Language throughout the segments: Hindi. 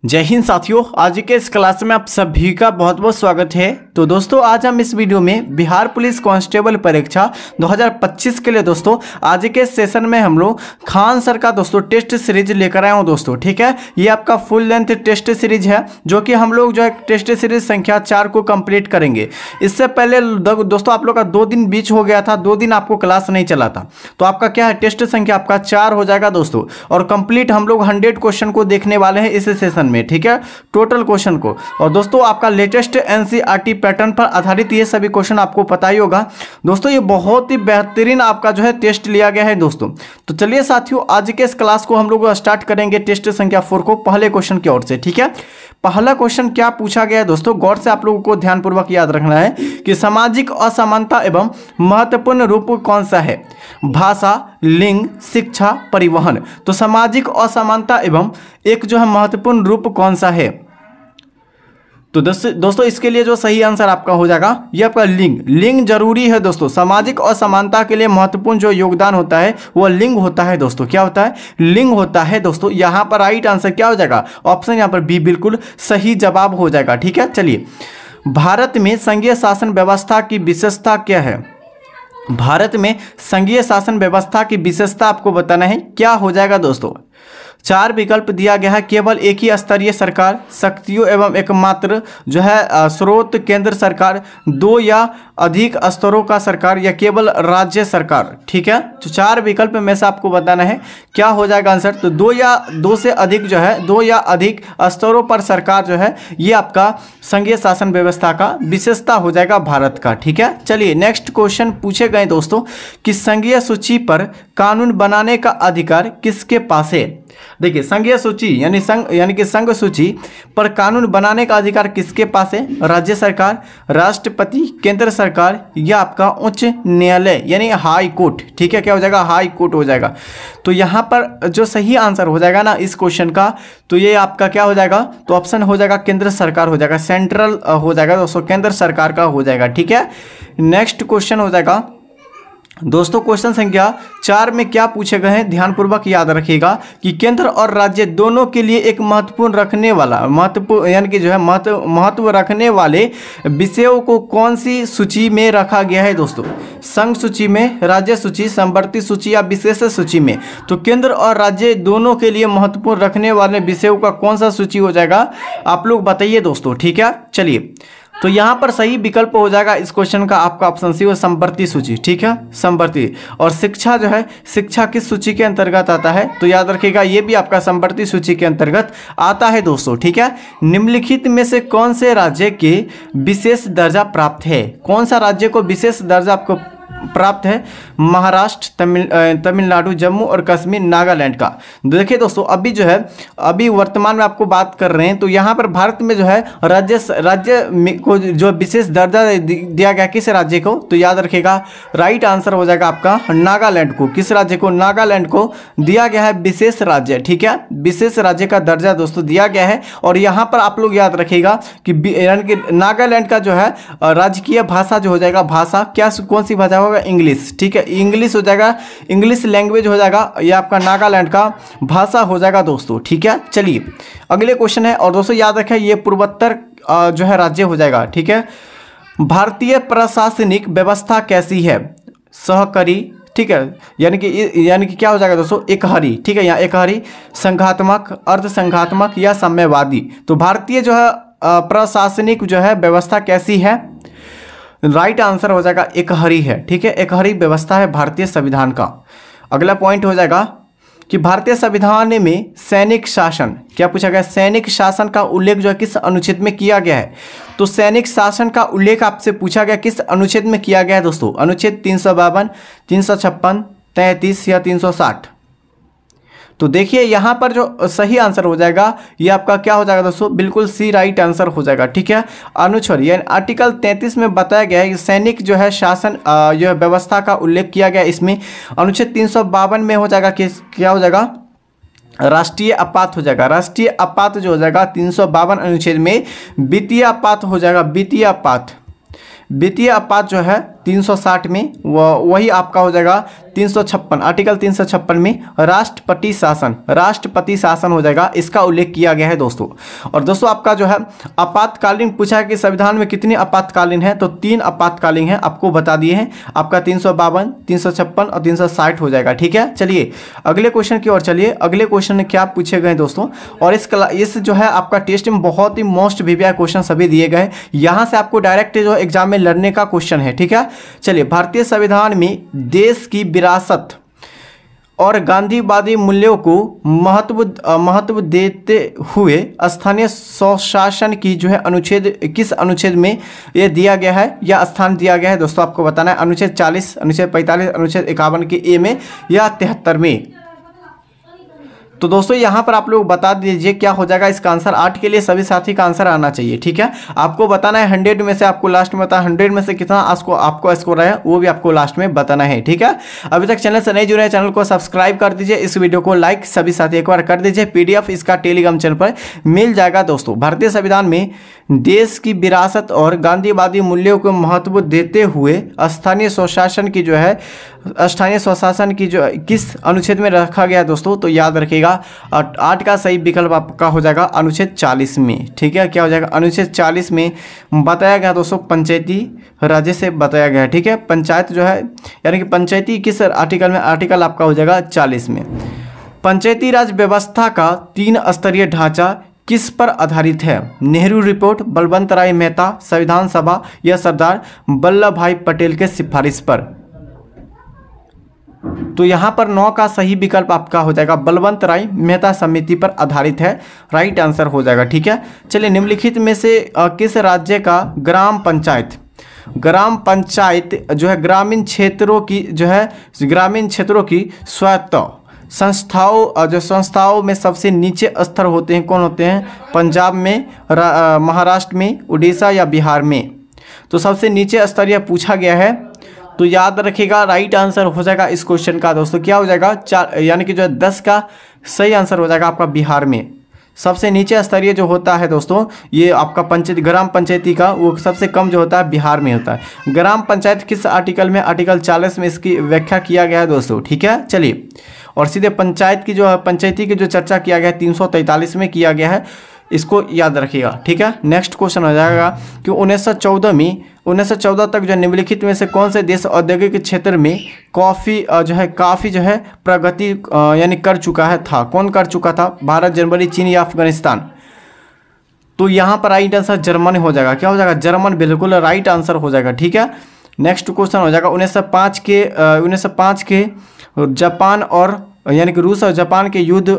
जय हिंद साथियों, आज के इस क्लास में आप सभी का बहुत बहुत स्वागत है। तो दोस्तों आज हम इस वीडियो में बिहार पुलिस कांस्टेबल परीक्षा 2025 के लिए दोस्तों आज के सेशन में हम लोग खान सर का दोस्तों टेस्ट सीरीज लेकर आए हूँ दोस्तों। ठीक है, ये आपका फुल लेंथ टेस्ट सीरीज है जो कि हम लोग जो है टेस्ट सीरीज संख्या 4 को कंप्लीट करेंगे। इससे पहले दोस्तों आप लोग का 2 दिन बीच हो गया था, 2 दिन आपको क्लास नहीं चला था, तो आपका क्या है टेस्ट संख्या आपका 4 हो जाएगा दोस्तों। और कंप्लीट हम लोग 100 क्वेश्चन को देखने वाले हैं इस सेशन में, ठीक है, टोटल क्वेश्चन को। और दोस्तों आपका लेटेस्ट एनसीईआरटी पैटर्न पर आधारित ये सभी क्वेश्चन आपको पता ही होगा दोस्तों। ये बहुत ही बेहतरीन आपका जो है टेस्ट लिया गया है दोस्तों। तो चलिए साथियों आज के इस क्लास को हम लोग स्टार्ट करेंगे टेस्ट संख्या 4 को पहले क्वेश्चन की ओर से। ठीक है, पहला क्वेश्चन क्या पूछा गया है दोस्तों, गौर से आप लोगों को ध्यानपूर्वक याद रखना है कि सामाजिक असमानता एवं महत्वपूर्ण रूप कौन सा है? भाषा, लिंग, शिक्षा, परिवहन। तो सामाजिक असमानता एवं एक जो है महत्वपूर्ण रूप कौन सा है? तो दोस्तों इसके लिए जो सही आंसर आपका हो जाएगा ये आपका लिंग। लिंग जरूरी है दोस्तों, सामाजिक असमानता के लिए महत्वपूर्ण जो योगदान होता है वो लिंग होता है दोस्तों। क्या होता है? लिंग होता है दोस्तों। यहाँ पर राइट आंसर क्या हो जाएगा? ऑप्शन यहाँ पर बी बिल्कुल सही जवाब हो जाएगा। ठीक है, चलिए भारत में संघीय शासन व्यवस्था की विशेषता क्या है? भारत में संघीय शासन व्यवस्था की विशेषता आपको बताना है, क्या हो जाएगा दोस्तों? 4 विकल्प दिया गया है। केवल एक ही स्तरीय सरकार, शक्तियों एवं एकमात्र जो है स्रोत केंद्र सरकार, 2 या अधिक स्तरों का सरकार, या केवल राज्य सरकार। ठीक है, तो 4 विकल्प में से आपको बताना है क्या हो जाएगा आंसर। तो 2 से अधिक जो है 2 या अधिक स्तरों पर सरकार जो है ये आपका संघीय शासन व्यवस्था का विशेषता हो जाएगा भारत का। ठीक है, चलिए नेक्स्ट क्वेश्चन पूछे गए दोस्तों कि संघीय सूची पर कानून बनाने का अधिकार किसके पास है? देखिए संघीय सूची यानी कि संघ सूची पर कानून बनाने का अधिकार किसके पास है? राज्य सरकार, राष्ट्रपति, केंद्र सरकार, या आपका उच्च न्यायालय यानी हाई कोर्ट। ठीक है, क्या हो जाएगा? हाई कोर्ट हो जाएगा। तो यहाँ पर जो सही आंसर हो जाएगा ना इस क्वेश्चन का, तो ये आपका क्या हो जाएगा? तो ऑप्शन हो जाएगा केंद्र सरकार हो जाएगा, सेंट्रल हो जाएगा दोस्तों, केंद्र सरकार का हो जाएगा। ठीक है, नेक्स्ट क्वेश्चन हो जाएगा दोस्तों क्वेश्चन संख्या 4 में क्या पूछे गए हैं ध्यानपूर्वक याद रखिएगा कि केंद्र और राज्य दोनों के लिए एक महत्वपूर्ण रखने वाला यानी कि जो है महत्व रखने वाले विषयों को कौन सी सूची में रखा गया है दोस्तों? संघ सूची में, राज्य सूची, समवर्ती सूची, या विशेष सूची में? तो केंद्र और राज्य दोनों के लिए महत्वपूर्ण रखने वाले विषयों का कौन सा सूची हो जाएगा आप लोग बताइए दोस्तों। ठीक है, चलिए तो यहाँ पर सही विकल्प हो जाएगा इस क्वेश्चन का आपका ऑप्शन सी, वो समवर्ती सूची। ठीक है, समवर्ती। और शिक्षा जो है, शिक्षा किस सूची के अंतर्गत आता है? तो याद रखिएगा ये भी आपका समवर्ती सूची के अंतर्गत आता है दोस्तों। ठीक है, निम्नलिखित में से कौन से राज्य के विशेष दर्जा प्राप्त है? कौन सा राज्य को विशेष दर्जा आपको प्राप्त है? महाराष्ट्र, तमिलनाडु, जम्मू और कश्मीर, नागालैंड का। देखिए दोस्तों अभी जो है अभी वर्तमान में आपको बात कर रहे हैं, तो यहाँ पर भारत में जो है राज्य को जो विशेष दर्जा दिया गया किस राज्य को? तो याद रखिएगा राइट आंसर हो जाएगा आपका नागालैंड को। किस राज्य को? नागालैंड को दिया गया है विशेष राज्य। ठीक है, विशेष राज्य का दर्जा दोस्तों दिया गया है। और यहाँ पर आप लोग याद रखिएगा कि यानी कि नागालैंड का जो है राजकीय भाषा जो हो जाएगा, भाषा क्या कौन सी भाषा होगा? इंग्लिश। ठीक है, इंग्लिश हो जाएगा, इंग्लिश लैंग्वेज हो जाएगा, ये आपका नागालैंड का भाषा हो जाएगा दोस्तों। ठीक है, चलिए अगले क्वेश्चन है। और दोस्तों याद रखें ये पूर्वोत्तर जो है राज्य हो जाएगा। ठीक है, भारतीय प्रशासनिक व्यवस्था कैसी है? सहकारी। ठीक है, यानी कि क्या हो जाएगा दोस्तों? एकहरी। ठीक है, यहाँ एकहरी, संघात्मक, अर्ध संघात्मक, या साम्यवादी। तो भारतीय जो है प्रशासनिक जो है व्यवस्था कैसी है? राइट आंसर हो जाएगा एकहरी है। ठीक है, एकहरी व्यवस्था है भारतीय संविधान का। अगला पॉइंट हो जाएगा कि भारतीय संविधान में सैनिक शासन, क्या पूछा गया? सैनिक शासन का उल्लेख जो है किस अनुच्छेद में किया गया है? तो सैनिक शासन का उल्लेख आपसे पूछा गया किस अनुच्छेद में किया गया है दोस्तों? अनुच्छेद 352, 356, 33 या 360? तो देखिए यहाँ पर जो सही आंसर हो जाएगा ये आपका क्या हो जाएगा दोस्तों? बिल्कुल सी राइट आंसर हो जाएगा। ठीक है, अनुच्छेद यानी आर्टिकल 33 में बताया गया है कि सैनिक जो है शासन यह व्यवस्था का उल्लेख किया गया। इसमें अनुच्छेद 352 में हो जाएगा कि क्या हो जाएगा? राष्ट्रीय आपात हो जाएगा। राष्ट्रीय आपात जो हो जाएगा 352 अनुच्छेद में वित्तीय आपात हो जाएगा। वित्तीय आपात जो है 360 में वही आपका हो जाएगा 356, आर्टिकल 356 में राष्ट्रपति शासन हो जाएगा, इसका उल्लेख किया गया है दोस्तों। और दोस्तों आपका जो है आपातकालीन पूछा है कि संविधान में कितनी आपातकालीन है, तो 3 आपातकालीन है, आपको बता दिए हैं। आपका 352, 356 और 360 हो जाएगा। ठीक है, चलिए अगले क्वेश्चन की ओर चलिए। अगले क्वेश्चन में क्या पूछे गए दोस्तों, और इस जो है आपका टेस्ट में बहुत ही मोस्ट वीवीआई क्वेश्चन सभी दिए गए, यहां से आपको डायरेक्ट जो एग्जाम में लड़ने का क्वेश्चन है। ठीक है, चलिए भारतीय संविधान में देश की विरासत और गांधीवादी मूल्यों को महत्व देते हुए स्थानीय स्वशासन की जो है अनुच्छेद किस अनुच्छेद में ये दिया गया है या स्थान दिया गया है दोस्तों, आपको बताना है। अनुच्छेद 40, अनुच्छेद 45, अनुच्छेद 51 के ए में या 73 में। तो दोस्तों यहाँ पर आप लोग बता दीजिए क्या हो जाएगा इसका आंसर। 8 के लिए सभी साथी का आंसर आना चाहिए। ठीक है, आपको बताना है 100 में से, आपको लास्ट में बताना 100 में से कितना आपको स्कोर है वो भी आपको लास्ट में बताना है। ठीक है, अभी तक चैनल से नहीं जुड़े हैं, चैनल को सब्सक्राइब कर दीजिए, इस वीडियो को लाइक सभी साथी एक बार कर दीजिए। PDF इसका टेलीग्राम चैनल पर मिल जाएगा दोस्तों। भारतीय संविधान में देश की विरासत और गांधीवादी मूल्यों को महत्व देते हुए स्थानीय स्वशासन की जो किस अनुच्छेद में रखा गया दोस्तों, तो याद रखिएगा 8 का सही विकल्प आपका हो जाएगा अनुच्छेद 40 में। ठीक है, क्या हो जाएगा अनुच्छेद 40 में बताया गया दोस्तों, पंचायती राज्य से बताया गया है। ठीक है, पंचायत जो है यानी कि पंचायती किस आर्टिकल में, आर्टिकल आपका हो जाएगा 40 में। पंचायती राज व्यवस्था का 3 स्तरीय ढांचा किस पर आधारित है? नेहरू रिपोर्ट, बलवंत राय मेहता, संविधान सभा या सरदार वल्लभ भाई पटेल के सिफारिश पर। तो यहाँ पर 9 का सही विकल्प आपका हो जाएगा बलवंत राय मेहता समिति पर आधारित है, राइट आंसर हो जाएगा। ठीक है, चलिए निम्नलिखित में से किस राज्य का ग्राम पंचायत जो है ग्रामीण क्षेत्रों की स्वायत्त संस्थाओं में सबसे नीचे स्तर होते हैं, कौन होते हैं? पंजाब में, महाराष्ट्र में, उड़ीसा या बिहार में। तो सबसे नीचे स्तरीय पूछा गया है, तो याद रखिएगा राइट आंसर हो जाएगा इस क्वेश्चन का दोस्तों क्या हो जाएगा 4, यानी कि जो है 10 का सही आंसर हो जाएगा आपका बिहार में। सबसे नीचे स्तरीय जो होता है दोस्तों ये आपका ग्राम पंचायती का वो सबसे कम जो होता है बिहार में होता है। ग्राम पंचायत किस आर्टिकल में? आर्टिकल 40 में इसकी व्याख्या किया गया है दोस्तों। ठीक है, चलिए और सीधे पंचायती की जो चर्चा किया गया है 343 में किया गया है, इसको याद रखिएगा। ठीक है, नेक्स्ट क्वेश्चन हो जाएगा कि 1914 तक जो निम्नलिखित में से कौन से देश औद्योगिक क्षेत्र में काफ़ी प्रगति यानी कर चुका है था? कौन कर चुका था? भारत, जर्मनी, चीन या अफगानिस्तान? तो यहाँ पर राइट आंसर जर्मन हो जाएगा। क्या हो जाएगा? जर्मन बिल्कुल राइट आंसर हो जाएगा। ठीक है, नेक्स्ट क्वेश्चन हो जाएगा 1905 के जापान और यानी कि रूस और जापान के युद्ध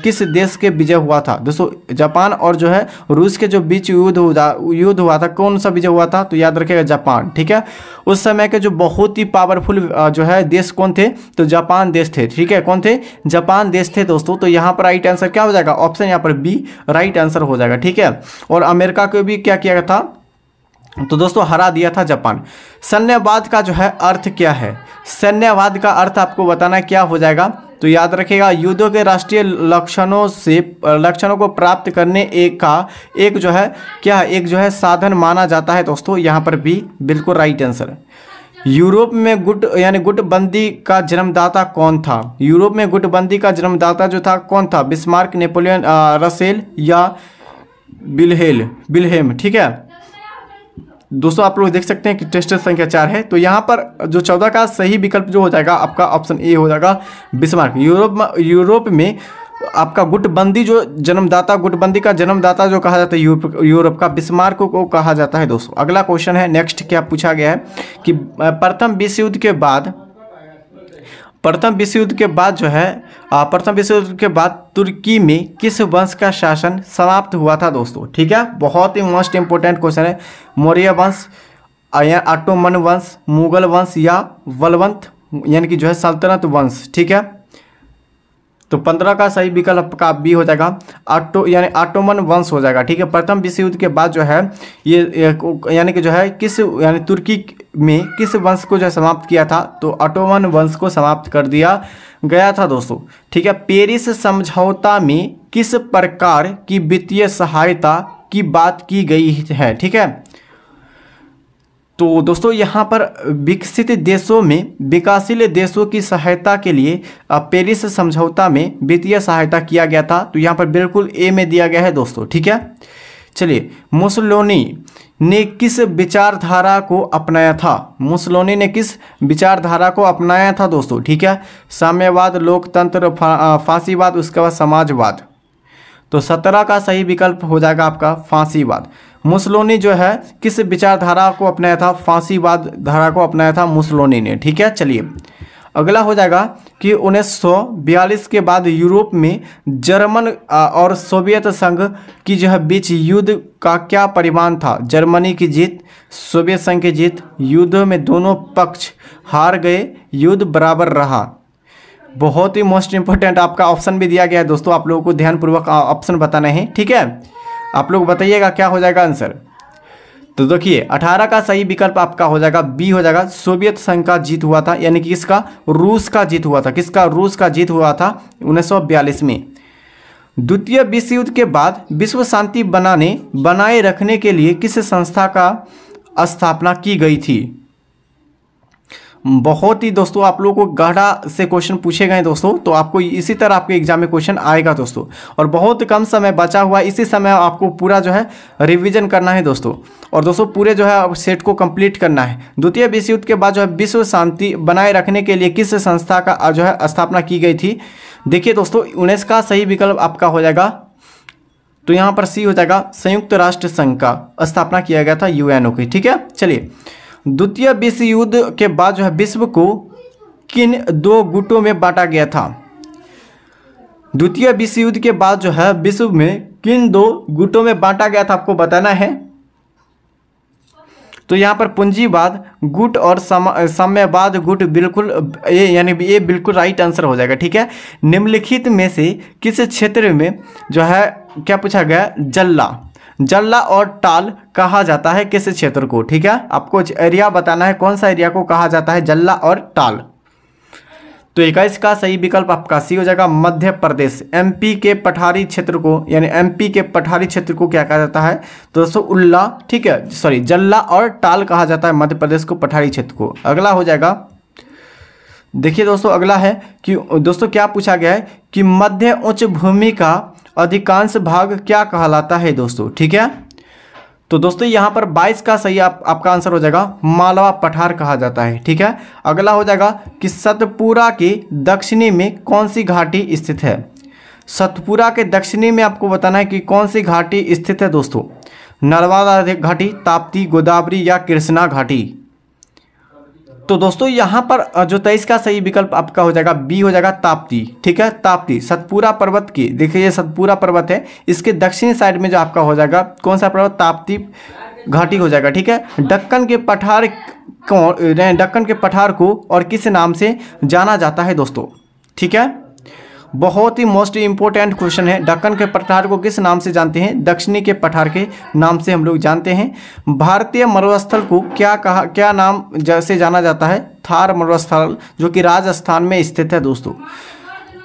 किस देश के विजय हुआ था? दोस्तों जापान और जो है रूस के जो बीच युद्ध हुआ था, कौन सा विजय हुआ था? तो याद रखिएगा जापान। ठीक है, उस समय के जो बहुत ही पावरफुल जो है देश कौन थे? तो जापान देश थे। ठीक है, कौन थे? जापान देश थे दोस्तों। तो यहाँ पर राइट आंसर क्या हो जाएगा? ऑप्शन यहाँ पर बी राइट आंसर हो जाएगा। ठीक है, और अमेरिका को भी क्या किया गया था? तो दोस्तों हरा दिया था जापान। सैन्यवाद का जो है अर्थ क्या है? सैन्यवाद का अर्थ आपको बताना क्या हो जाएगा? तो याद रखिएगा युद्धों के राष्ट्रीय लक्षणों को प्राप्त करने एक जो है साधन माना जाता है दोस्तों। यहाँ पर भी बिल्कुल राइट आंसर। यूरोप में गुटबंदी का जन्मदाता कौन था? यूरोप में गुटबंदी का जन्मदाता जो था कौन था? बिस्मार्क, नेपोलियन, रसेल या विल्हेम। ठीक है दोस्तों, आप लोग देख सकते हैं कि टेस्ट संख्या 4 है। तो यहाँ पर जो 14 का सही विकल्प जो हो जाएगा आपका ऑप्शन ए हो जाएगा बिस्मार्क। यूरोप में आपका गुटबंदी का जन्मदाता जो कहा जाता है यूरोप का बिस्मार्क को कहा जाता है दोस्तों। अगला क्वेश्चन है, नेक्स्ट क्या पूछा गया है कि प्रथम विश्व युद्ध के बाद तुर्की में किस वंश का शासन समाप्त हुआ था दोस्तों? ठीक है, बहुत ही मोस्ट इंपोर्टेंट क्वेश्चन है। मौर्य वंश, ऑटोमन वंश, मुगल वंश या बलवंत यानी कि जो है सल्तनत वंश। ठीक है, तो 15 का सही विकल्प का बी हो जाएगा ऑटोमन वंश हो जाएगा। ठीक है, प्रथम विश्व युद्ध के बाद जो है ये यानी कि जो है तुर्की में किस वंश को जो है समाप्त किया था? तो ऑटोमन वंश को समाप्त कर दिया गया था दोस्तों। ठीक है, पेरिस समझौता में किस प्रकार की वित्तीय सहायता की बात की गई है? ठीक है, तो दोस्तों यहाँ पर विकसित देशों में विकासशील देशों की सहायता के लिए पेरिस समझौता में वित्तीय सहायता किया गया था। तो यहाँ पर बिल्कुल ए में दिया गया है दोस्तों, ठीक है। चलिए, मुसोलिनी ने किस विचारधारा को अपनाया था? मुसोलिनी ने किस विचारधारा को अपनाया था दोस्तों, ठीक है। साम्यवाद, लोकतंत्र, फांसीवाद, उसके बाद समाजवाद। तो 17 का सही विकल्प हो जाएगा आपका फांसीवाद। मुसोलिनी जो है किस विचारधारा को अपनाया था? फांसीवाद धारा को अपनाया था मुसोलिनी ने, ठीक है। चलिए, अगला हो जाएगा कि 1942 के बाद यूरोप में जर्मन और सोवियत संघ की जो है बीच युद्ध का क्या परिमाण था? जर्मनी की जीत, सोवियत संघ की जीत, युद्ध में दोनों पक्ष हार गए, युद्ध बराबर रहा। बहुत ही मोस्ट इंपॉर्टेंट आपका ऑप्शन भी दिया गया है दोस्तों, आप लोगों को ध्यानपूर्वक ऑप्शन बताना है, ठीक है। आप लोग बताइएगा क्या हो जाएगा आंसर। तो देखिए, 18 का सही विकल्प आपका हो जाएगा बी हो जाएगा। सोवियत संघ का जीत हुआ था, यानी कि किसका? रूस का जीत हुआ था। किसका? रूस का जीत हुआ था 1942 में। द्वितीय विश्व युद्ध के बाद विश्व शांति बनाए रखने के लिए किस संस्था का स्थापना की गई थी? बहुत ही दोस्तों आप लोगों को गहरा से क्वेश्चन पूछे गए दोस्तों, तो आपको इसी तरह आपके एग्जाम में क्वेश्चन आएगा दोस्तों। और बहुत कम समय बचा हुआ, इसी समय आपको पूरा जो है रिवीजन करना है दोस्तों। और दोस्तों पूरे जो है सेट को कंप्लीट करना है। द्वितीय विश्व युद्ध के बाद जो है विश्व शांति बनाए रखने के लिए किस संस्था का जो है स्थापना की गई थी? देखिए दोस्तों, 19 का सही विकल्प आपका हो जाएगा, तो यहाँ पर सी हो जाएगा, संयुक्त राष्ट्र संघ का स्थापना किया गया था, यूएनओ की, ठीक है। चलिए, द्वितीय विश्व युद्ध के बाद जो है विश्व को किन दो गुटों में बांटा गया था? द्वितीय विश्व युद्ध के बाद जो है विश्व में किन दो गुटों में बांटा गया था, आपको बताना है। तो यहाँ पर पूंजीवाद गुट और साम्यवाद गुट, बिल्कुल ए, यानी ये बिल्कुल राइट आंसर हो जाएगा, ठीक है। निम्नलिखित में से किस क्षेत्र में जो है क्या पूछा गया? जल्ला और टाल कहा जाता है किस क्षेत्र को? ठीक है, आपको एरिया बताना है, कौन सा एरिया को कहा जाता है जल्ला और टाल। तो 21 का सही विकल्प आपका सी हो जाएगा, मध्य प्रदेश। एमपी के पठारी क्षेत्र को, यानी एमपी के पठारी क्षेत्र को क्या कहा जाता है? तो दोस्तों उल्ला, ठीक है, सॉरी, जल्ला और टाल कहा जाता है मध्य प्रदेश को, पठारी क्षेत्र को। अगला हो जाएगा, देखिए दोस्तों, अगला है कि दोस्तों क्या पूछा गया है कि मध्य उच्च भूमि का अधिकांश भाग क्या कहलाता है दोस्तों, ठीक है। तो दोस्तों यहाँ पर 22 का सही आपका आंसर हो जाएगा, मालवा पठार कहा जाता है, ठीक है। अगला हो जाएगा कि सतपुरा के दक्षिणी में कौन सी घाटी स्थित है? सतपुरा के दक्षिणी में आपको बताना है कि कौन सी घाटी स्थित है दोस्तों। नर्मदा घाटी, ताप्ती, गोदावरी या कृष्णा घाटी। तो दोस्तों यहाँ पर जो 23 का सही विकल्प आपका हो जाएगा बी हो जाएगा, ताप्ती, ठीक है। ताप्ती सतपुरा पर्वत की, देखिए ये सतपुरा पर्वत है, इसके दक्षिणी साइड में जो आपका हो जाएगा कौन सा पर्वत? ताप्ती घाटी हो जाएगा, ठीक है। दक्कन के पठार को और किस नाम से जाना जाता है दोस्तों, ठीक है। बहुत ही मोस्ट इंपॉर्टेंट क्वेश्चन है, दक्कन के पठार को किस नाम से जानते हैं? दक्षिणी के पठार के नाम से हम लोग जानते हैं। भारतीय मरुस्थल को क्या नाम जैसे जाना जाता है? थार मरुस्थल, जो कि राजस्थान में स्थित है दोस्तों।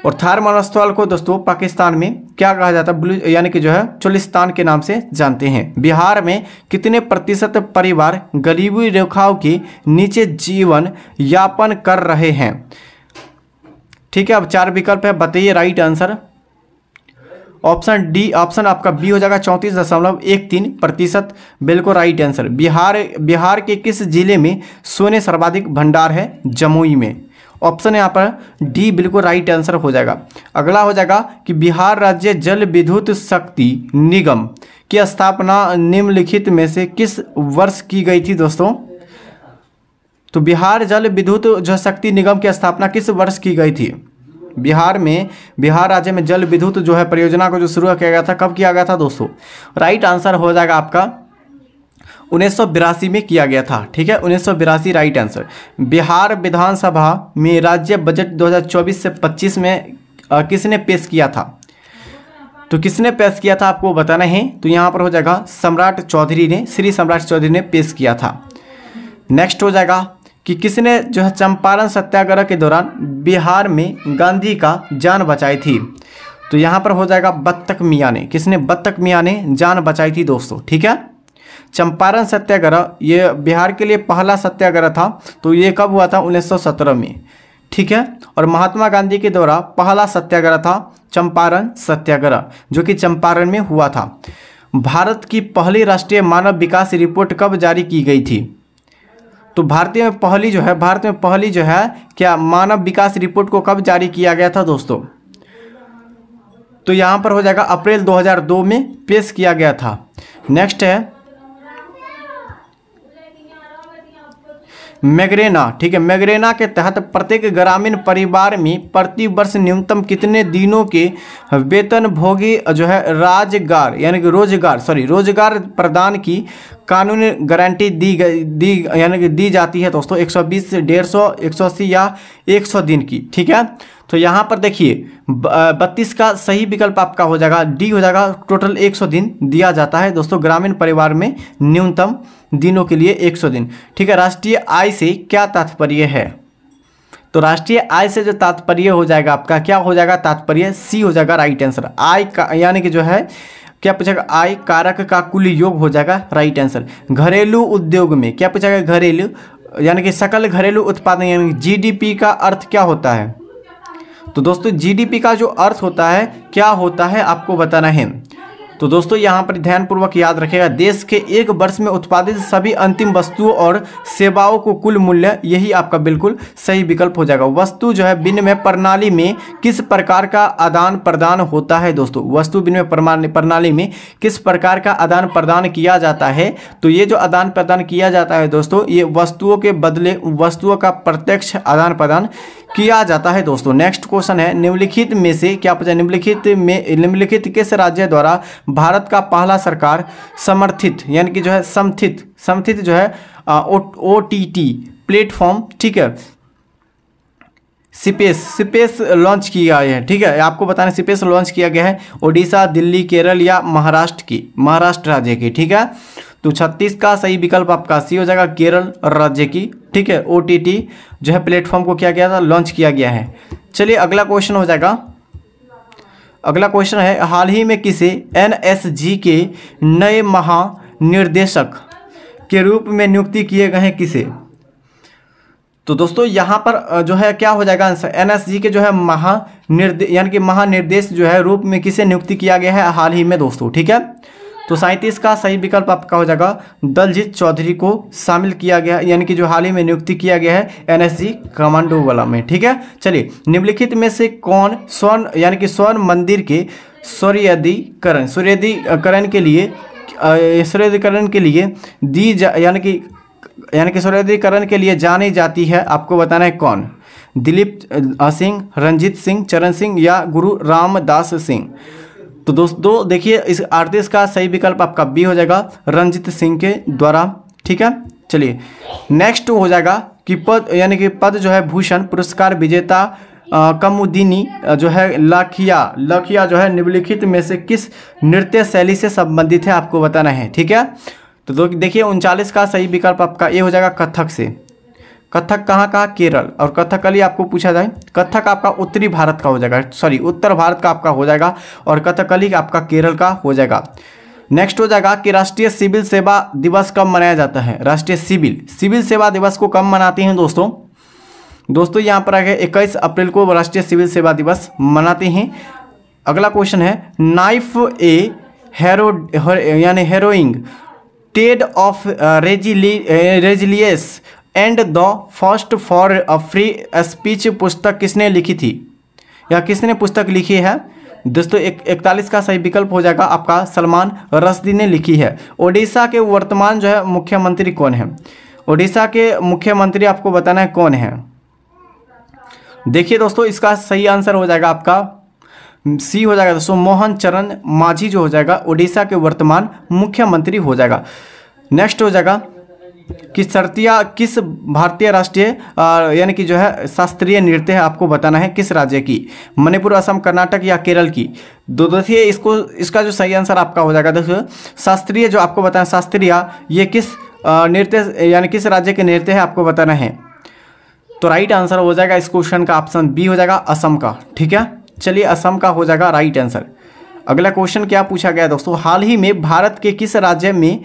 और थार मरुस्थल को दोस्तों पाकिस्तान में क्या कहा जाता है? ब्लू, यानी कि जो है चोलिस्तान के नाम से जानते हैं। बिहार में कितने प्रतिशत परिवार गरीबी रेखाओं के नीचे जीवन यापन कर रहे हैं? ठीक है, अब 4 विकल्प है, बताइए right answer. Option D, option आपका बी हो जाएगा, 34.13%, बिल्कुल राइट आंसर। बिहार के किस जिले में सोने सर्वाधिक भंडार है? जमुई में। ऑप्शन यहाँ पर डी बिल्कुल राइट आंसर हो जाएगा। अगला हो जाएगा कि बिहार राज्य जल विद्युत शक्ति निगम की स्थापना निम्नलिखित में से किस वर्ष की गई थी दोस्तों? तो बिहार जल विद्युत जो शक्ति निगम की स्थापना किस वर्ष की गई थी? बिहार राज्य में जल विद्युत जो है परियोजना को जो शुरू किया गया था, कब किया गया था दोस्तों? राइट आंसर हो जाएगा आपका 1982 में किया गया था, ठीक है, 1982 राइट आंसर। बिहार विधानसभा में राज्य बजट 2024 से 25 में किसने पेश किया था? तो किसने पेश किया था आपको बताना है। तो यहाँ पर हो जाएगा सम्राट चौधरी ने, श्री सम्राट चौधरी ने पेश किया था। नेक्स्ट हो जाएगा कि किसने जो है चंपारण सत्याग्रह के दौरान बिहार में गांधी का जान बचाई थी? तो यहाँ पर हो जाएगा बत्तख मियाँ ने। किसने? बत्तख मियाँ ने जान बचाई थी दोस्तों, ठीक है। चंपारण सत्याग्रह, ये बिहार के लिए पहला सत्याग्रह था, तो ये कब हुआ था? 1917 में, ठीक है। और महात्मा गांधी के द्वारा पहला सत्याग्रह था चंपारण सत्याग्रह, जो कि चंपारण में हुआ था। भारत की पहली राष्ट्रीय मानव विकास रिपोर्ट कब जारी की गई थी? तो भारत में पहली जो है क्या मानव विकास रिपोर्ट को कब जारी किया गया था दोस्तों? तो यहाँ पर हो जाएगा अप्रैल 2002 में पेश किया गया था। नेक्स्ट है मैग्रेना, ठीक है। मैग्रेना के तहत प्रत्येक ग्रामीण परिवार में प्रति वर्ष न्यूनतम कितने दिनों के वेतनभोगी जो है रोजगार प्रदान की कानूनी गारंटी दी जाती है दोस्तों? 120, 150, 180 या 100 दिन की, ठीक है। तो यहाँ पर देखिए 32 का सही विकल्प आपका हो जाएगा डी हो जाएगा। टोटल 100 दिन दिया जाता है दोस्तों ग्रामीण परिवार में, न्यूनतम दिनों के लिए 100 दिन, ठीक है। राष्ट्रीय आय से क्या तात्पर्य है? तो राष्ट्रीय आय से जो तात्पर्य हो जाएगा आपका, क्या हो जाएगा तात्पर्य? सी हो जाएगा राइट आंसर। आय का यानी कि जो है क्या पूछेगा? आय कारक का कुल योग हो जाएगा राइट आंसर। घरेलू उद्योग में क्या पूछेगा? घरेलू यानी कि सकल घरेलू उत्पादन यानी जीडीपी का अर्थ क्या होता है? तो दोस्तों जीडीपी का जो अर्थ होता है क्या होता है आपको बताना है। तो दोस्तों यहाँ पर ध्यानपूर्वक याद रखिएगा, देश के एक वर्ष में उत्पादित सभी अंतिम वस्तुओं और सेवाओं को कुल मूल्य, यही आपका बिल्कुल सही विकल्प हो जाएगा। वस्तु जो है विनिमय प्रणाली में किस प्रकार का आदान प्रदान होता है दोस्तों? वस्तु विनिमय प्रणाली में किस प्रकार का आदान प्रदान किया जाता है? तो ये जो आदान प्रदान किया जाता है दोस्तों, ये वस्तुओं के बदले वस्तुओं का प्रत्यक्ष आदान प्रदान किया जाता है दोस्तों। नेक्स्ट क्वेश्चन है निम्नलिखित में से क्या पूछा? निम्नलिखित किस राज्य द्वारा भारत का पहला सरकार समर्थित यानी कि जो है समर्थित जो है OTT प्लेटफॉर्म, ठीक है, स्पेस लॉन्च किया है, ठीक है। आपको बताना स्पेस लॉन्च किया गया है ओडिशा, दिल्ली, केरल या महाराष्ट्र राज्य की, ठीक है। तो 36 का सही विकल्प आपका सी हो जाएगा, केरल राज्य की, ठीक है। OTT जो है प्लेटफॉर्म को क्या किया था? लॉन्च किया गया है। चलिए अगला क्वेश्चन हो जाएगा। अगला क्वेश्चन है हाल ही में किसे NSG के नए महानिर्देशक के रूप में नियुक्ति किए गए हैं? किसे? तो दोस्तों यहाँ पर जो है क्या हो जाएगा आंसर? NSG के जो है महानिर्देश जो है रूप में किसे नियुक्ति किया गया है हाल ही में दोस्तों, ठीक है। तो 37 का सही विकल्प आपका हो जाएगा दलजीत चौधरी को शामिल किया गया, यानी कि जो हाल ही में नियुक्ति किया गया है NSG कमांडो वाला में, ठीक है। चलिए निम्नलिखित में से कौन स्वर्ण मंदिर के सूर्योदयकरण के लिए जानी जाती है? आपको बताना है कौन? दिलीप सिंह, रंजीत सिंह, चरण सिंह या गुरु रामदास सिंह? तो दोस्तों देखिए इस 38 का सही विकल्प आपका बी हो जाएगा, रंजीत सिंह के द्वारा, ठीक है। चलिए नेक्स्ट हो जाएगा कि पद जो है भूषण पुरस्कार विजेता कमुदिनी जो है लखिया जो है निम्नलिखित में से किस नृत्य शैली से संबंधित है? आपको बताना है, ठीक है। तो देखिए 39 का सही विकल्प आपका ए हो जाएगा कथक से। कथक कहाँ केरल, और कथकली आपको पूछा जाए, कथक आपका उत्तरी भारत का हो जाएगा, उत्तर भारत का आपका हो जाएगा, और कथकली आपका केरल का हो जाएगा। नेक्स्ट हो जाएगा कि राष्ट्रीय सिविल सेवा दिवस कब मनाया जाता है? राष्ट्रीय सिविल सेवा दिवस को कब मनाते हैं दोस्तों यहाँ पर आ गया 21 अप्रैल को राष्ट्रीय सिविल सेवा दिवस मनाते हैं। अगला क्वेश्चन है knife a harrowing tale of resilience and the first for a free speech पुस्तक किसने लिखी थी या किसने पुस्तक लिखी है दोस्तों? 41 का सही विकल्प हो जाएगा आपका सलमान रश्दी ने लिखी है। ओडिशा के वर्तमान जो है मुख्यमंत्री कौन है? ओडिशा के मुख्यमंत्री आपको बताना है कौन है। देखिए दोस्तों इसका सही आंसर हो जाएगा आपका सी हो जाएगा दोस्तों, मोहन चरण मांझी जो हो जाएगा ओडिशा के वर्तमान मुख्यमंत्री हो जाएगा। नेक्स्ट हो जाएगा कि सरतिया किस भारतीय राष्ट्रीय यानी कि जो है शास्त्रीय नृत्य है? आपको बताना है किस राज्य की? मणिपुर, असम, कर्नाटक या केरल की? देखिए इसका जो सही आंसर आपका हो जाएगा देखिए शास्त्रीय जो आपको बताना शास्त्रीय ये किस नृत्य यानी किस राज्य के नृत्य है आपको बताना है। तो राइट आंसर हो जाएगा इस क्वेश्चन का ऑप्शन बी हो जाएगा असम का, ठीक है। चलिए असम का हो जाएगा राइट आंसर। अगला क्वेश्चन क्या पूछा गया दोस्तों? हाल ही में भारत के किस राज्य में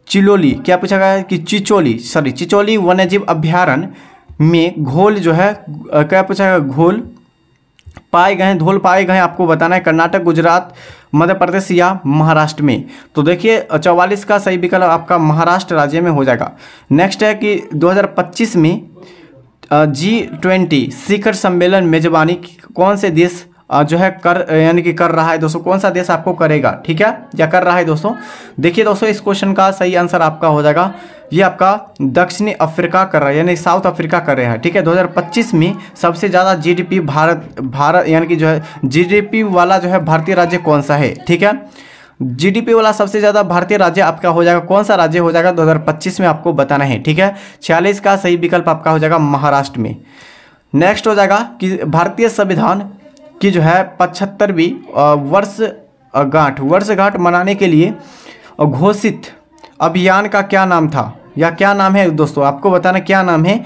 चिलोली, क्या पूछा गया है कि चिचोली वन्यजीव अभ्यारण्य में घोल जो है क्या पूछा गया, घोल पाए गए हैं, धोल पाए गए हैं, आपको बताना है कर्नाटक, गुजरात, मध्य प्रदेश या महाराष्ट्र में। तो देखिए 44 का सही विकल्प आपका महाराष्ट्र राज्य में हो जाएगा। नेक्स्ट है कि 2025 में G20 शिखर सम्मेलन मेजबानी कौन से देश जो है यानी कि कर रहा है दोस्तों, कौन सा देश आपको करेगा, ठीक है, या कर रहा है दोस्तों। देखिए दोस्तों इस क्वेश्चन का सही आंसर आपका हो जाएगा, ये आपका दक्षिणी अफ्रीका कर रहा है, यानी साउथ अफ्रीका कर रहा है, ठीक है। 2025 में सबसे ज़्यादा जीडीपी भारत यानी कि जो है जीडीपी वाला जो है भारतीय राज्य कौन सा है, ठीक है। जीडीपी वाला सबसे ज़्यादा भारतीय राज्य आपका हो जाएगा, कौन सा राज्य हो जाएगा 2025 में आपको बताना है, ठीक है। 46 का सही विकल्प आपका हो जाएगा महाराष्ट्र में। नेक्स्ट हो जाएगा कि भारतीय संविधान की जो है 75वीं वर्षगांठ मनाने के लिए घोषित अभियान का क्या नाम था, या क्या नाम है दोस्तों, आपको बताना क्या नाम है।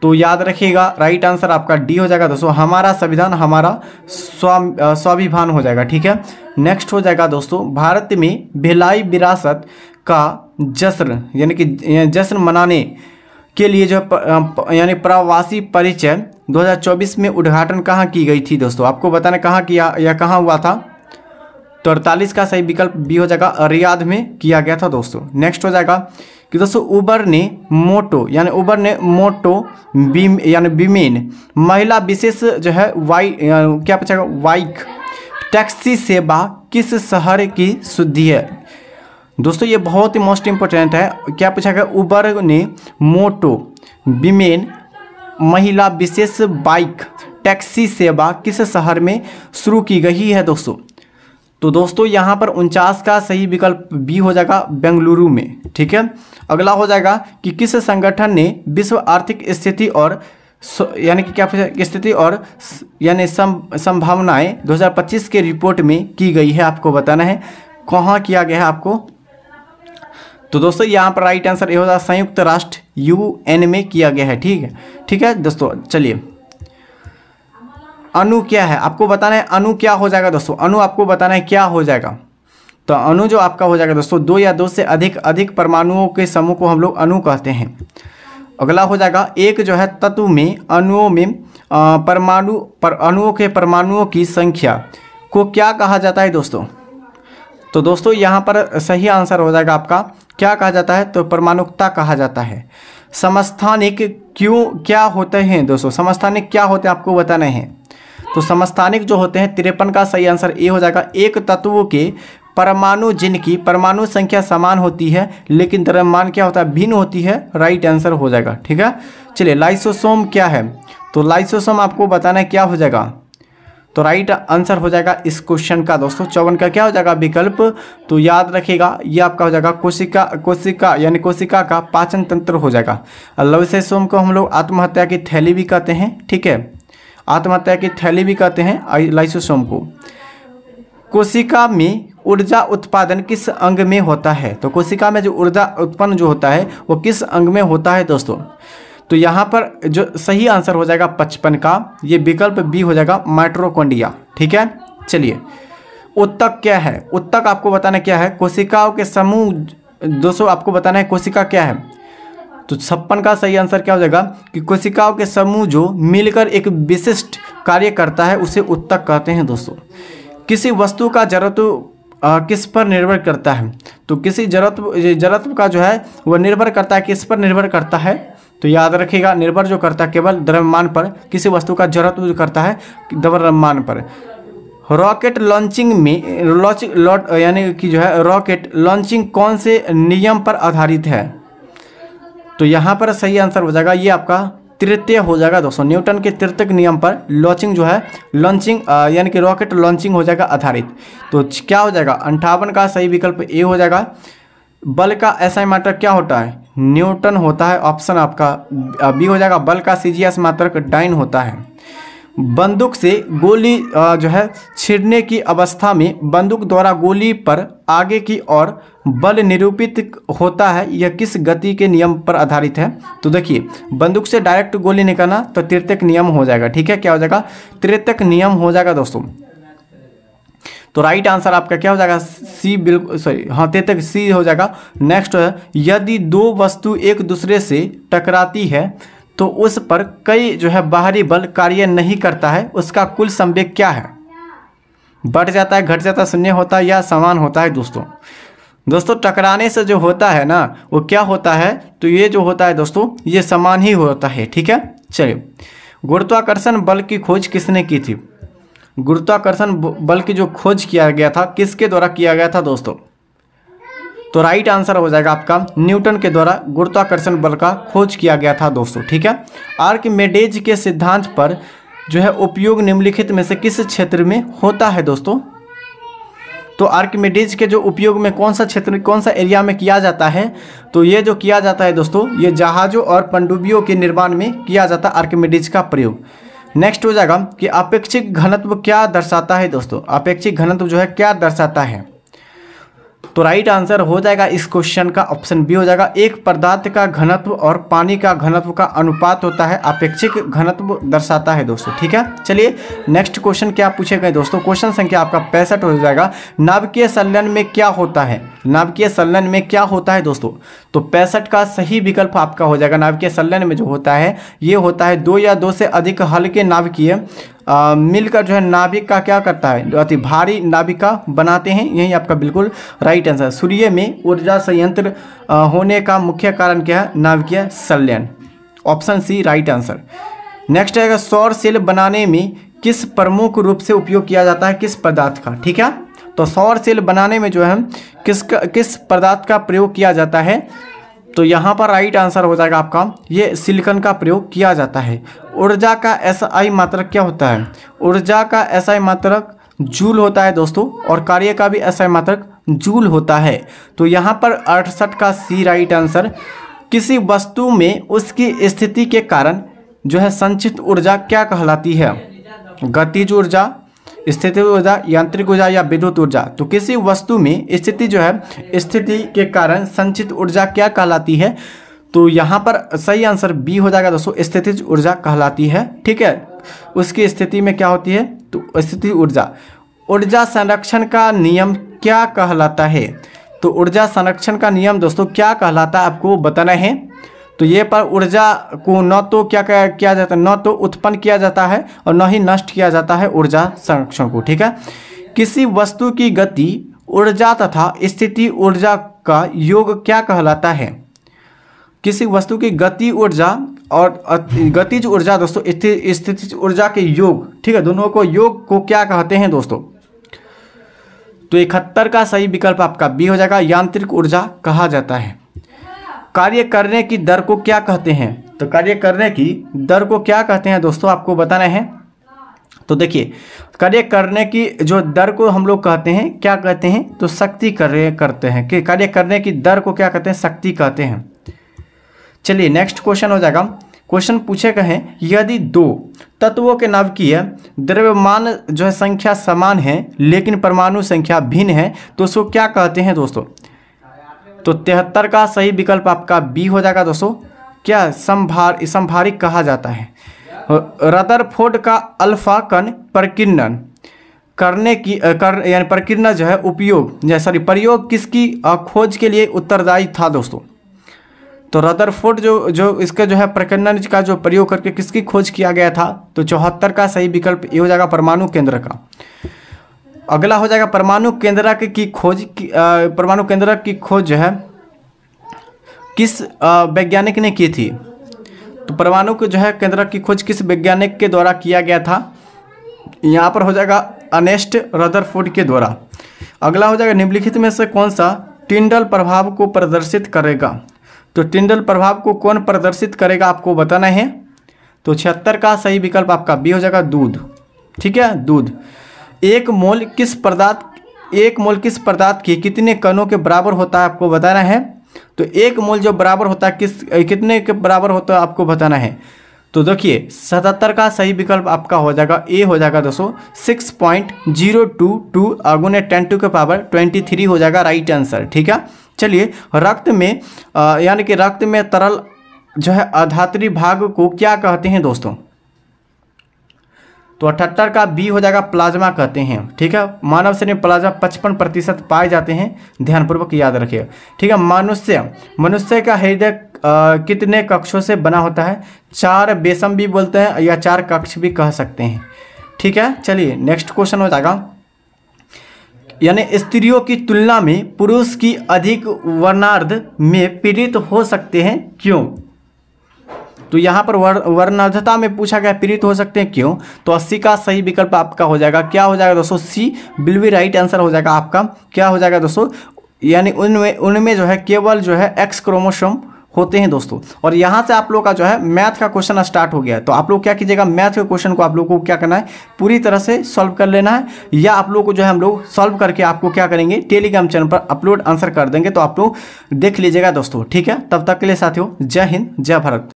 तो याद रखिएगा राइट आंसर आपका डी हो जाएगा दोस्तों, हमारा संविधान हमारा स्वाभिमान हो जाएगा, ठीक है। नेक्स्ट हो जाएगा दोस्तों भारत में भिलाई विरासत का जश्न यानी कि जश्न मनाने के लिए जो यानी प्रवासी परिचय 2024 में उद्घाटन कहाँ की गई थी दोस्तों, आपको बताना कहाँ किया या कहाँ हुआ था। तो 48 का सही विकल्प बी हो जाएगा, रियाद में किया गया था दोस्तों। नेक्स्ट हो जाएगा कि दोस्तों उबर ने मोटो विमेन महिला विशेष जो है क्या पूछेगा बाइक टैक्सी सेवा किस शहर की शुद्धि है दोस्तों, ये बहुत ही मोस्ट इंपॉर्टेंट है। क्या पूछा गया, उबर ने मोटो विमेन महिला विशेष बाइक टैक्सी सेवा किस शहर में शुरू की गई है दोस्तों। तो दोस्तों यहाँ पर 49 का सही विकल्प बी हो जाएगा, बेंगलुरु में, ठीक है। अगला हो जाएगा कि किस संगठन ने विश्व आर्थिक स्थिति और यानी कि क्या स्थिति और यानी संभावनाएं 2025 के रिपोर्ट में की गई है, आपको बताना है कहाँ किया गया है आपको। तो दोस्तों यहाँ पर राइट आंसर ये होगा संयुक्त राष्ट्र UN में किया गया है, ठीक है दोस्तों। चलिए अणु क्या है आपको बताना है, अणु क्या हो जाएगा दोस्तों, अणु आपको बताना है क्या हो जाएगा। तो अणु जो आपका हो जाएगा दोस्तों 2 या 2 से अधिक परमाणुओं के समूह को हम लोग अणु कहते हैं। अगला हो जाएगा एक जो है तत्व में अणुओं में अणुओं के परमाणुओं की संख्या को क्या कहा जाता है दोस्तों। तो दोस्तों यहाँ पर सही आंसर हो जाएगा आपका क्या कहा जाता है, तो परमाणुकता कहा जाता है। समस्थानिक क्या होते हैं दोस्तों, समस्थानिक क्या होते हैं आपको बताना है। तो समस्थानिक जो होते हैं 53 का सही आंसर ए हो जाएगा, एक तत्व के परमाणु जिनकी परमाणु संख्या समान होती है लेकिन द्रव्यमान क्या होता है भिन्न होती है, राइट आंसर हो जाएगा, ठीक है। चलिए लाइसोसोम क्या है, तो लाइसोसोम आपको बताना है क्या हो जाएगा। तो राइट आंसर हो जाएगा इस क्वेश्चन का दोस्तों 54 का क्या हो जाएगा विकल्प। तो याद रखिएगा ये आपका हो जाएगा कोशिका यानी कोशिका का पाचन तंत्र हो जाएगा। लाइसोसोम को हम लोग आत्महत्या की थैली भी कहते हैं, ठीक है, आत्महत्या की थैली भी कहते हैं लाइसोसोम को। कोशिका में ऊर्जा उत्पादन किस अंग में होता है, तो कोशिका में जो ऊर्जा उत्पन्न जो होता है वो किस अंग में होता है दोस्तों। तो यहाँ पर जो सही आंसर हो जाएगा 55 का, ये विकल्प बी हो जाएगा माइटोकॉन्ड्रिया, ठीक है। चलिए उत्तक क्या है, उत्तक आपको बताना क्या है, कोशिकाओं के समूह दोस्तों आपको बताना है कोशिका क्या है। तो 56 का सही आंसर क्या हो जाएगा कि कोशिकाओं के समूह जो मिलकर एक विशिष्ट कार्य करता है उसे उत्तक कहते हैं दोस्तों। किसी वस्तु का जड़त्व किस पर निर्भर करता है, तो किसी जड़त्व का जो है वह निर्भर करता है, किस पर निर्भर करता है। तो याद रखिएगा निर्भर जो करता है केवल द्रव्यमान पर, किसी वस्तु का जड़त्व जो करता है द्रव्यमान पर। रॉकेट लॉन्चिंग में यानी कि जो है रॉकेट लॉन्चिंग कौन से नियम पर आधारित है। तो यहाँ पर सही आंसर हो जाएगा ये आपका तृतीय हो जाएगा दोस्तों, न्यूटन के तृतीय नियम पर लॉन्चिंग यानी कि रॉकेट लॉन्चिंग हो जाएगा आधारित। तो क्या हो जाएगा 58 का सही विकल्प ए हो जाएगा। बल का एसआई मात्रक क्या होता है, न्यूटन होता है, ऑप्शन आपका बी हो जाएगा। बल का सीजीएस मात्रक डाइन होता है। बंदूक से गोली जो है छिड़ने की अवस्था में बंदूक द्वारा गोली पर आगे की ओर बल निरूपित होता है, यह किस गति के नियम पर आधारित है। तो देखिए बंदूक से डायरेक्ट गोली निकालना तो तृतीयक नियम हो जाएगा, ठीक है, क्या हो जाएगा तृतीयक नियम हो जाएगा दोस्तों। तो राइट आंसर आपका क्या हो जाएगा, सी, बिल्कुल सॉरी, हाँ 33 सी हो जाएगा। नेक्स्ट है, यदि दो वस्तु एक दूसरे से टकराती है तो उस पर कई जो है बाहरी बल कार्य नहीं करता है, उसका कुल संवेग क्या है? बढ़ जाता है, घट जाता है, शून्य होता है या समान होता है? दोस्तों टकराने से जो होता है ना वो क्या होता है, तो ये जो होता है दोस्तों ये समान ही होता है, ठीक है। चलिए, गुरुत्वाकर्षण बल की खोज किसने की थी? गुरुत्वाकर्षण बल की जो खोज किया गया था किसके द्वारा किया गया था दोस्तों? तो राइट आंसर हो जाएगा आपका न्यूटन के द्वारा गुरुत्वाकर्षण बल का खोज किया गया था दोस्तों, ठीक है। आर्किमेडीज के सिद्धांत पर जो है उपयोग निम्नलिखित में से किस क्षेत्र में होता है दोस्तों? तो आर्किमेडीज के जो उपयोग में कौन सा क्षेत्र, कौन सा एरिया में किया जाता है? तो ये जो किया जाता है दोस्तों ये जहाज़ों और पनडुब्बियों के निर्माण में किया जाता है आर्किमेडीज का प्रयोग। नेक्स्ट हो जाएगा कि अपेक्षिक घनत्व क्या दर्शाता है दोस्तों? अपेक्षिक घनत्व जो है क्या दर्शाता है? तो राइट आंसर हो जाएगा इस क्वेश्चन का ऑप्शन बी हो जाएगा। एक पदार्थ का घनत्व और पानी का घनत्व का अनुपात होता है, अपेक्षिक घनत्व दर्शाता है दोस्तों, ठीक है। चलिए नेक्स्ट क्वेश्चन क्या पूछे गए दोस्तों? क्वेश्चन संख्या आपका 65 हो जाएगा। नाभिकीय संलयन में क्या होता है? नाभिकीय संलयन में क्या होता है दोस्तों? तो 65 का सही विकल्प आपका हो जाएगा। नाभिकीय संलयन में जो होता है ये होता है दो या दो से अधिक हल्के नाभिकीय मिलकर जो है नाभिक का क्या करता है, अति भारी नाभिका बनाते हैं। यही आपका बिल्कुल राइट आंसर। सूर्य में ऊर्जा संयंत्र होने का मुख्य कारण क्या है? नाभिकीय संलयन, option C right answer. Next आएगा, सौर सेल बनाने में किस प्रमुख रूप से उपयोग किया जाता है, किस पदार्थ का? ठीक है, तो सौर सेल बनाने में जो है किस पदार्थ का प्रयोग किया जाता है? तो यहाँ पर राइट आंसर हो जाएगा आपका ये सिलिकॉन का प्रयोग किया जाता है। ऊर्जा का एसआई मात्रक क्या होता है? ऊर्जा का एसआई मात्रक जूल होता है दोस्तों, और कार्य का भी एसआई मात्रक जूल होता है। तो यहाँ पर 68 का सी राइट आंसर। किसी वस्तु में उसकी स्थिति के कारण जो है संचित ऊर्जा क्या कहलाती है? गतिज ऊर्जा, स्थितिज ऊर्जा, यांत्रिक ऊर्जा या विद्युत ऊर्जा? तो किसी वस्तु में स्थिति जो है स्थिति के कारण संचित ऊर्जा क्या कहलाती है? तो यहाँ पर सही आंसर बी हो जाएगा दोस्तों, स्थितिज ऊर्जा कहलाती है, ठीक है। उसकी स्थिति में क्या होती है? तो स्थिति ऊर्जा। ऊर्जा संरक्षण का नियम क्या कहलाता है? तो ऊर्जा संरक्षण का नियम दोस्तों क्या कहलाता है आपको बताना है। तो ये पर ऊर्जा को न तो क्या किया जाता है, न तो उत्पन्न किया जाता है और न ही नष्ट किया जाता है ऊर्जा संरक्षण को, ठीक है। किसी वस्तु की गति ऊर्जा तथा स्थिति ऊर्जा का योग क्या कहलाता है? किसी वस्तु की गति ऊर्जा और गतिज ऊर्जा दोस्तों स्थितिज ऊर्जा के योग, ठीक है, दोनों को योग को क्या कहते हैं दोस्तों? तो 71 का सही विकल्प आपका बी हो जाएगा, यांत्रिक ऊर्जा कहा जाता है। कार्य करने की दर को क्या कहते हैं? तो कार्य करने की दर को क्या कहते हैं दोस्तों आपको बताना है। तो देखिए, कार्य करने की जो दर को हम लोग कहते हैं क्या कहते हैं? तो शक्ति करते हैं कि कार्य करने की दर को क्या कहते हैं? शक्ति कहते हैं। चलिए नेक्स्ट क्वेश्चन हो जाएगा। क्वेश्चन पूछे गए हैं, यदि दो तत्वों के नाभिकीय द्रव्यमान जो है संख्या समान है लेकिन परमाणु संख्या भिन्न है तो उसको क्या कहते हैं दोस्तों? तो 73 का सही विकल्प आपका बी हो जाएगा दोस्तों, क्या संभारिक कहा जाता है। रदरफोर्ड का अल्फा कण प्रकीर्णन करने की यानी प्रकीर्णन जो है प्रयोग किसकी खोज के लिए उत्तरदायी था दोस्तों? तो रदरफोर्ड जो इसका जो है प्रकीर्णन का जो प्रयोग करके किसकी खोज किया गया था? तो 74 का सही विकल्प ये हो जाएगा, परमाणु केंद्र का। अगला हो जाएगा परमाणु केंद्रक की खोज। परमाणु केंद्रक की खोज जो है किस वैज्ञानिक ने की थी? तो परमाणु के जो है केंद्रक की खोज किस वैज्ञानिक के द्वारा किया गया था? यहाँ पर हो जाएगा अर्नेस्ट रदरफोर्ड के द्वारा। अगला हो जाएगा, निम्नलिखित में से कौन सा टिंडल प्रभाव को प्रदर्शित करेगा? तो टिंडल प्रभाव को कौन प्रदर्शित करेगा आपको बताना है। तो 76 का सही विकल्प आपका बी हो जाएगा, दूध, ठीक है, दूध। एक मोल किस पदार्थ के कितने कणों के बराबर होता है आपको बताना है। तो एक मोल जो बराबर होता है कितने के बराबर होता है आपको बताना है। तो देखिए 77 का सही विकल्प आपका हो जाएगा ए हो जाएगा दोस्तों, 6.022 गुने 10⁻23 हो जाएगा राइट आंसर, ठीक है। चलिए, रक्त में यानी कि रक्त में तरल जो है अधात्री भाग को क्या कहते हैं दोस्तों? तो 78 का बी हो जाएगा प्लाज्मा कहते हैं। ठीक है, मानव शरीर में प्लाज्मा 55% पाए जाते हैं, ध्यानपूर्वक याद रखिए। ठीक है, मनुष्य का हृदय कितने कक्षों से बना होता है? 4 बेसम भी बोलते हैं या 4 कक्ष भी कह सकते हैं। ठीक है, चलिए नेक्स्ट क्वेश्चन हो जाएगा, यानी स्त्रियों की तुलना में पुरुष की अधिक वर्णार्ध में पीड़ित हो सकते हैं, क्यों? तो यहाँ पर वर्णार्धता में पूछा गया पीड़ित हो सकते हैं क्यों, तो 80 का सही विकल्प आपका हो जाएगा, क्या हो जाएगा दोस्तों? सी विल बी राइट आंसर हो जाएगा आपका। क्या हो जाएगा दोस्तों? यानी उनमें जो है केवल जो है एक्स क्रोमोसोम होते हैं दोस्तों। और यहाँ से आप लोग का जो है मैथ का क्वेश्चन स्टार्ट हो गया है। तो आप लोग क्या कीजिएगा, मैथ के क्वेश्चन को आप लोग को क्या करना है, पूरी तरह से सॉल्व कर लेना है, या आप लोग को जो है हम लोग सॉल्व करके आपको क्या करेंगे, टेलीग्राम चैनल पर अपलोड आंसर कर देंगे, तो आप लोग देख लीजिएगा दोस्तों। ठीक है, तब तक के लिए साथियों, जय हिंद, जय भारत।